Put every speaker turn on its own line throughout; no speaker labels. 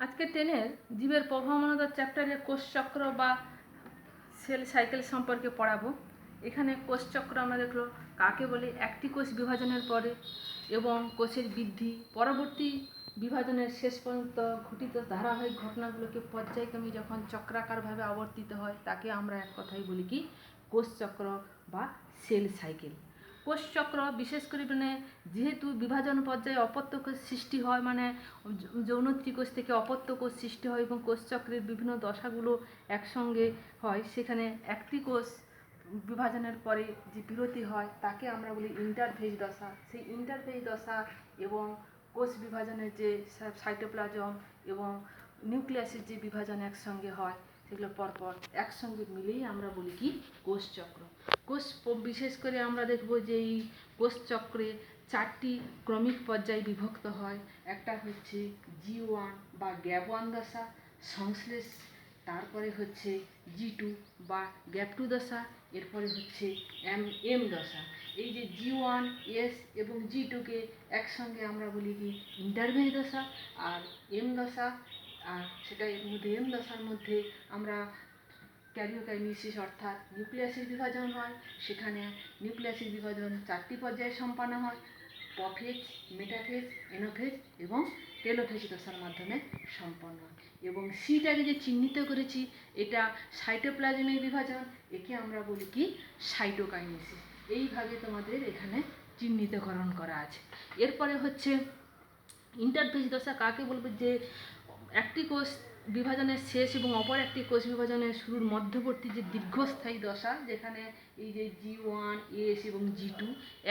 আজকে টেনের জীবের প্রভাবমনতার চ্যাপ্টারে কোষচক্র বা সেল সাইকেল সম্পর্কে পড়াবো। এখানে কোষচক্র আমরা দেখলো কাকে বলি, একটি কোষ বিভাজনের পরে এবং কোষের বৃদ্ধি পরবর্তী বিভাজনের শেষ পর্যন্ত ঘটিত ধারাবাহিক ঘটনাগুলোকে পর্যায়ক্রমে যখন চক্রাকারভাবে আবর্তিত হয় তাকে আমরা এক কথায় বলি কি কোষচক্র বা সেল সাইকেল। কোষচক্র বিশেষ করে যেহেতু বিভাজন পর্যায়ে অপত্য কোষ সৃষ্টি হয়, যৌনত্রী কোষ থেকে অপত্য কোষ সৃষ্টি হয় এবং কোষচক্রের বিভিন্ন দশাগুলো একসঙ্গে হয়, সেখানে একটি কোষ বিভাজনের পরে যে বিরতি হয় তাকে আমরা বলি ইন্টারফেজ দশা। সেই ইন্টারফেজ দশা এবং কোষ বিভাজনের যে সাইটোপ্লাজম এবং নিউক্লিয়াসের যে বিভাজন একসঙ্গে হয় সেগুলো পরপর একসঙ্গে মিলেই আমরা বলি কি কোষচক্র। বিশেষ করে আমরা দেখব যে এই কোষচক্রে চারটি ক্রমিক পর্যায়ে বিভক্ত হয়। একটা হচ্ছে G1 বা গ্যাপ 1 দশা, সংশ্লেষ, তারপরে হচ্ছে G2 বা গ্যাপ 2 দশা, এরপরে হচ্ছে M দশা। এই যে G1, S এবং G2কে একসঙ্গে আমরা বলি কি ইন্টারফেজ দশা, আর M দশা, আর সেটা এর মধ্যে M দশার মধ্যে আমরা ক্যারিওকাইনেসিস অর্থাৎ নিউক্লিয়াসের বিভাজন হয়। সেখানে নিউক্লিয়াসের বিভাজন চারটি পর্যায়ে সম্পন্ন হয়: প্রোফেজ, মেটাফেজ, অ্যানাফেজ এবং টেলোফেজ দশার মাধ্যমে সম্পন্ন হয়। এবং সিটাকে যে চিহ্নিত করেছি এটা সাইটোপ্লাজমের বিভাজন, একে আমরা বলি কি সাইটোকাইনেসিস। এইভাবে তোমাদের এখানে চিহ্নিতকরণ করা আছে। এরপরে হচ্ছে ইন্টারফেজ দশা কাকে বলবে, যে একটি কোষ বিভাজনের শেষ এবং অপর একটি কোষ বিভাজনের শুরুর মধ্যবর্তী যে দীর্ঘস্থায়ী দশা, যেখানে এই যে G1, S এবং G2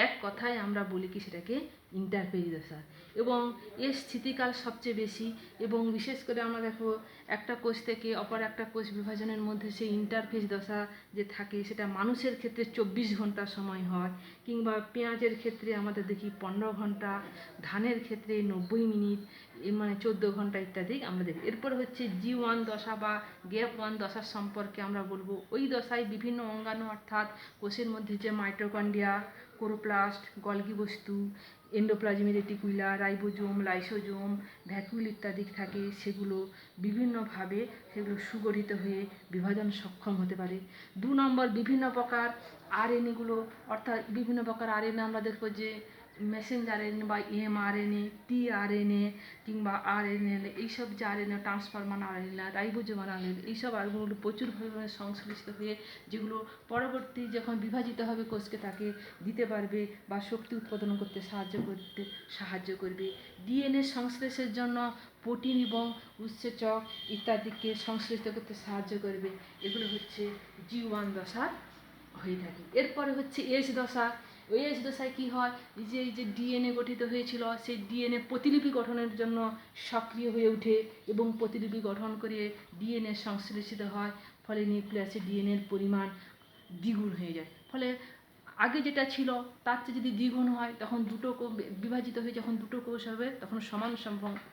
এক কথায় আমরা বলি কি সেটাকে ইন্টারফেজ দশা। এবং এর স্থিতিকাল সবচেয়ে বেশি এবং বিশেষ করে আমরা দেখো একটা কোষ থেকে অপর একটা কোষ বিভাজনের মধ্যে সেই ইন্টারফেজ দশা যে থাকে সেটা মানুষের ক্ষেত্রে 24 ঘন্টা সময় হয়, কিংবা পেঁয়াজের ক্ষেত্রে আমাদের দেখি 15 ঘন্টা, ধানের ক্ষেত্রে 90 মিনিট, 14 ঘন্টা ইত্যাদি আমরা দেখি। এরপর হচ্ছে G1 দশা বা গ্যাপ 1 দশার সম্পর্কে আমরা বলবো। ওই দশায় বিভিন্ন অঙ্গাণু অর্থাৎ কোষের মধ্যে যে মাইটোকন্ড্রিয়া, ক্লোরোপ্লাস্ট, গলগি বস্তু, এন্ডোপ্লাজমিক রেটিকুলা, রাইবোজোম, লাইসোজোম, ভ্যাকুল ইত্যাদি থাকে, সেগুলো বিভিন্নভাবে সুগঠিত হয়ে বিভাজন সক্ষম হতে পারে। 2 নম্বর বিভিন্ন প্রকার আরএনএগুলো, অর্থাৎ বিভিন্ন প্রকার আরএনএ আমরা দেখবো যে মেসেঞ্জার আরএনএ বা mRNA, tRNA কিংবা RNA, এইসব যে আরএনএ, ট্রান্সফরমান আরএনএ, রাইবোজোমাল আরএনএ, এইসব আরএনএগুলো প্রচুর পরিমাণে সংশ্লিষ্ট হয়ে যেগুলো পরবর্তী যখন বিভাজিত হবে কোষকে তাকে দিতে পারবে বা শক্তি উৎপাদন করতে সাহায্য করবে। ডিএনএ সংশ্লেষের জন্য প্রোটিন এবং উৎসেচক ইত্যাদিকে সংশ্লিষ্ট করতে সাহায্য করবে। এগুলো হচ্ছে G1 দশা হয়ে থাকে। এরপরে হচ্ছে এস দশা। ওই এস দশায় কী হয়, এই যে ডিএনএ গঠিত হয়েছিল সেই ডিএনএ প্রতিলিপি গঠনের জন্য সক্রিয় হয়ে ওঠে এবং প্রতিলিপি গঠন করে ডিএনএ সংশ্লেষিত হয়, ফলে নিউক্লিয়াসে ডিএনএর পরিমাণ দ্বিগুণ হয়ে যায়। ফলে আগে যেটা ছিল তার চেয়ে যদি দ্বিগুণ হয় তখন বিভাজিত হয়ে যখন দুটো কোষ হবে তখন সমান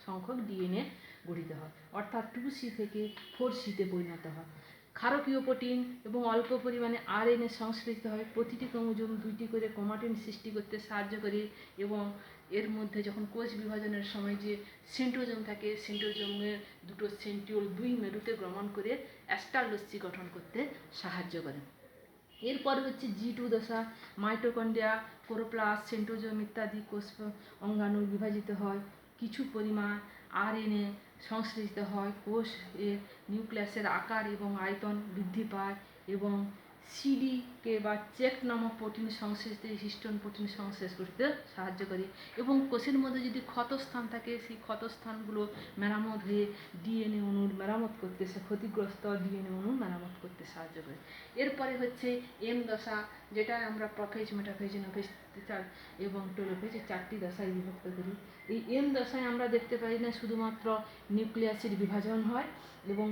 সংখ্যক ডিএনএ গঠিত হয়, অর্থাৎ 2C থেকে 4Cতে পরিণত হয়। ক্ষারকীয় প্রোটিন এবং অল্প পরিমাণে আরএনএ সংশ্লেষিত হয়। প্রতিটি ক্রোমোজোম 2টি করে ক্রোমাটিন সৃষ্টি করতে সাহায্য করে এবং এর মধ্যে যখন কোষ বিভাজনের সময় যে সেন্ট্রোজোম থাকে, সেন্ট্রোজোমের দুটো সেন্ট্রিওল 2 মেরুতে গমন করে অ্যাস্টার রশ্মি গঠন করতে সাহায্য করে। এরপর হচ্ছে G2 দশা। মাইটোকন্ড্রিয়া, ক্লোরোপ্লাস্ট, সেন্ট্রোজোম ইত্যাদি কোষ অঙ্গাণু বিভাজিত হয়, কিছু পরিমাণ আরএনএ সংশ্লেষিত হয়, কোষ এর নিউক্লিয়াসের আকার এবং আয়তন বৃদ্ধি পায় এবং সিডিকে বা চেক নামক প্রোটিন সংশ্লেষিত হিস্টোন প্রোটিন সংশ্লেষ করতে সাহায্য করে এবং কোষের মধ্যে যদি ক্ষতস্থান থাকে সেই ক্ষতস্থানগুলো মেরামত হয়ে ডিএনএ অণুর মেরামত করতে, ক্ষতিগ্রস্ত ডিএনএ অণু মেরামত করতে সাহায্য করে। এরপরে হচ্ছে এম দশা, যেটা আমরা প্রোফেজ, মেটাফেজ, অ্যানাফেজ এবং টেলোফেজ এই 4টি দশায় বিভক্ত করি। এই এম দশায় আমরা দেখতে পাই না শুধুমাত্র নিউক্লিয়াসের বিভাজন হয় এবং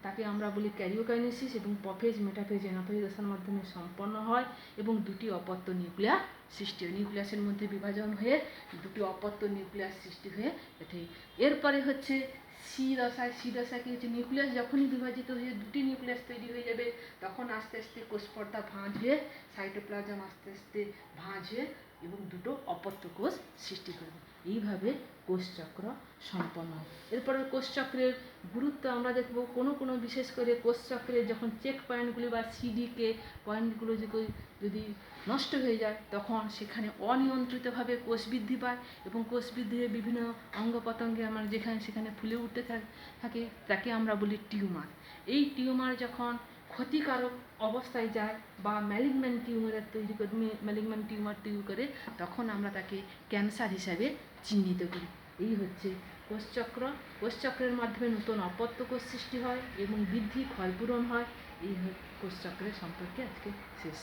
তাকে আমরা বলি ক্যারিওকাইনেসিস, এবং প্রোফেজ, মেটাফেজ, অ্যানাফেজ দশার মাধ্যমে সম্পন্ন হয় এবং দুটি অপত্য নিউক্লিয়াস সৃষ্টি হয়। নিউক্লিয়াসের মধ্যে বিভাজন হয়ে দুটি অপত্য নিউক্লিয়াস সৃষ্টি হয়ে এটি। এরপরে হচ্ছে সি দশায় কি হচ্ছে, নিউক্লিয়াস যখনই বিভাজিত হয়ে দুটি নিউক্লিয়াস তৈরি হয়ে যাবে তখন আস্তে আস্তে কোষপর্দা ভাঁজ হয়ে সাইটোপ্লাজম আস্তে আস্তে ভাঁজ হয়ে এবং দুটো অপত্য কোষ সৃষ্টি করবে। এইভাবে কোষচক্র সম্পন্ন হয়। এরপরে কোষচক্রের গুরুত্ব আমরা দেখব। কোনো বিশেষ করে কোষচক্রের যখন চেক পয়েন্টগুলি বা সিডিকে পয়েন্টগুলো যদি নষ্ট হয়ে যায়, তখন সেখানে অনিয়ন্ত্রিতভাবে কোষ বৃদ্ধি পায় এবং কোষ বৃদ্ধির বিভিন্ন অঙ্গ প্রত্যঙ্গে আমরা যেখানে সেখানে ফুলে উঠতে থাকে তাকে আমরা বলি টিউমার। এই টিউমার যখন ক্ষতিকারক অবস্থায় যায় বা ম্যালিগন্যান্ট টিউমার তৈরি করে, তখন আমরা তাকে ক্যান্সার হিসাবে চিহ্নিত করি। এই হচ্ছে কোষচক্র। কোষচক্রের মাধ্যমে নতুন অপত্য কোষ সৃষ্টি হয় এবং বৃদ্ধি ক্ষয়পূরণ হয়। এই কোষচক্রের সম্পর্কে আজকে শেষ।